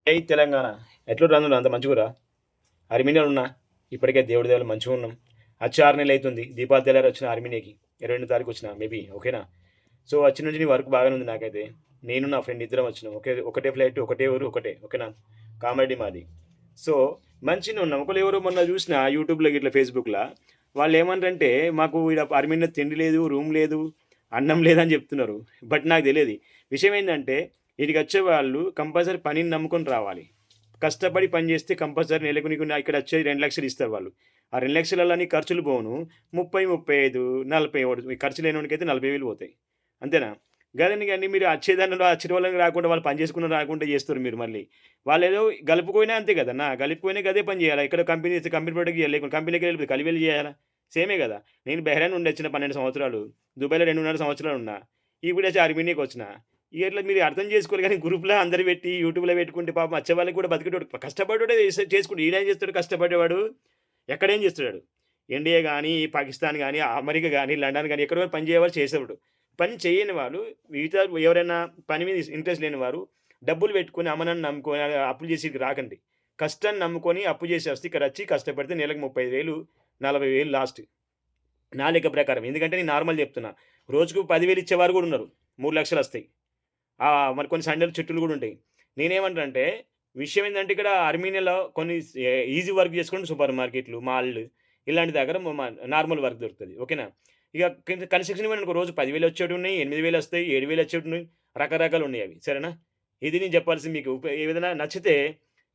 జై తెలంగాణ! ఎట్లుర్రు అంత మంచిగుర్రా? అర్మీనియాలో ఉన్నా. ఇప్పటికే దేవుడి దయవల్ల మంచిగున్నాం. వచ్చి 6 నెలలైతుంది. దీపావళి తెల్లారి వచ్చిన అర్మీనియాకి. 22 తారీఖు వచ్చిన మేబీ ఓకేనా? సో, వచ్చిన నుంచి నీ వర్క్ బాగానే ఉంది నాకైతే. నేను నా ఫ్రెండ్ ఇద్దరం వచ్చినాం. ఒకటే ఫ్లైట్, ఒకటే ఊరు, ఒకటే ఓకేనా? కామెడీ మాది. సో, మంచిగనే ఉన్నాం. ఒకళ్ళెవరో మొన్న చూసిన యూట్యూబ్‌లో గిట్ల ఫేస్‌బుక్‌ల వాళ్ళేమన్నారంటే, మాకు ఈడ అర్మీనియాలో తిండి లేదు, రూమ్ లేదు, అన్నం లేదని చెప్తున్నారు. బట్ నాకు తెలీదు. విషయం ఏందంటే ఈడికొచ్చే వాళ్ళు కంపల్సరీ పనిని నమ్ముకొని రావాలి. కష్టపడి పని చేస్తే కంపల్సరీ నెలకు నీకు ఇక్కడ వచ్చేది 2,00,000 ఇస్తారు వాళ్ళు. ఆ 2,00,000 నీ ఖర్చులు పోను 30, 35, 40 ఈ ఖర్చు లేనోనికైతే 40,000 పోతాయి. అంతేనా? గదని గాని మీరు వచ్చేదానిలో వచ్చిన వాళ్ళకి రాకుండా వాళ్ళు పని చేసుకున్న రాకుండా చేస్తారు మీరు మళ్ళీ. వాళ్ళేదో గలుపుకోయినా అంతే కదన్నా! గలుపుకోయినా గదే పని చేయాలా? ఇక్కడ కంపెనీ ఇస్తే కంపెనీ ప్రొడక్ట్ చేయాలి. లేకుంటే కంపెనీకెళ్ళి కలివెళ్లి చేయాలా? సేమే గదా! నేను బహ్రెయిన్ ఉండొచ్చిన 12 సంవత్సరాలు. దుబాయ్‌లో 2.5 సంవత్సరాలు ఉన్నా. ఇప్పుడొచ్చి అర్మీనియాకొచ్చిన. ఇట్లా మీరు అర్థం చేసుకోవాలి గానీ గ్రూప్‌లో అందరు పెట్టి యూట్యూబ్‌లో పెట్టుకుంటే పాపం వచ్చేవాళ్ళకి కూడా బతికేటోడు కష్టపడోడే చేసుకుంటాడు. ఈడేం చేస్తాడు కష్టపడేవాడు? ఎక్కడేం చేస్తాడు? ఇండియా గానీ, పాకిస్తాన్ గానీ, అమెరికా గానీ, లండన్ గానీ ఎక్కడో పని చేయవాళ్ళు చేసేవాడు. పని చేయని వాళ్ళు మిగతా ఎవరైనా పని మీద ఇంట్రెస్ట్ లేని వారు డబ్బులు పెట్టుకొని అమ్మనని నమ్ముకొని అప్పులు చేసి ఇక్కడికి రాకండి. కష్టాన్ని నమ్ముకొని అప్పు చేసి వస్తే ఇక్కడొచ్చి కష్టపడితే నెలకు 35,000, 40,000 లాస్ట్. నా లెక్క ప్రకారం. ఎందుకంటే నేను నార్మల్ చెప్తున్నా. రోజుకు 10,000 ఇచ్చేవారు గూడా ఉన్నారు. 3,00,000 వస్తాయి. మరి కొన్ని సండేలు చుట్టులు గూడా ఉంటాయి. నేనేమంటానంటే, విషయం ఏందంటే ఇక్కడ అర్మీనియాలో కొన్ని ఈజీ వర్క్ చేసుకోవడం సూపర్ మార్కెట్‌లు, మాల్‌లు ఇలాంటి దగ్గర నార్మల్ వర్క్ దొరుకుతది. ఓకేనా? ఇక కన్‌స్ట్రక్షన్ పోయిననుకో రోజు 10,000 వచ్చేటివున్నాయి, 8,000 వస్తాయి, 7,000 వచ్చేటివున్నాయి. రకరకాలున్నాయి అవి. సరేనా? ఇది నేను చెప్పాల్సింది మీకు. ఏదైనా నచ్చితే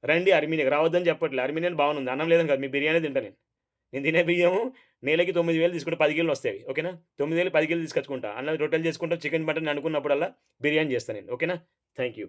రండి అర్మీనియాకి. రావద్దని చెప్పట్లే. అర్మీనియాలో బాగుంది. అన్నం లేదని కాదు. మీ బిర్యానీ తింటా నేను. నేను తినే బియ్యము నెలకి 9,000 తీసుకుంటే 10 కిలోలు వస్తాయి అవి. ఓకేనా? 9,000 10 కిలోలు తీసుకొచ్చుకుంటా. అన్నం రొట్టెలు చేసుకుంటా, చికెన్, మటన్ అనుకున్నప్పుడల్లా బిర్యానీ చేస్తా నేను. ఓకేనా? Thank you.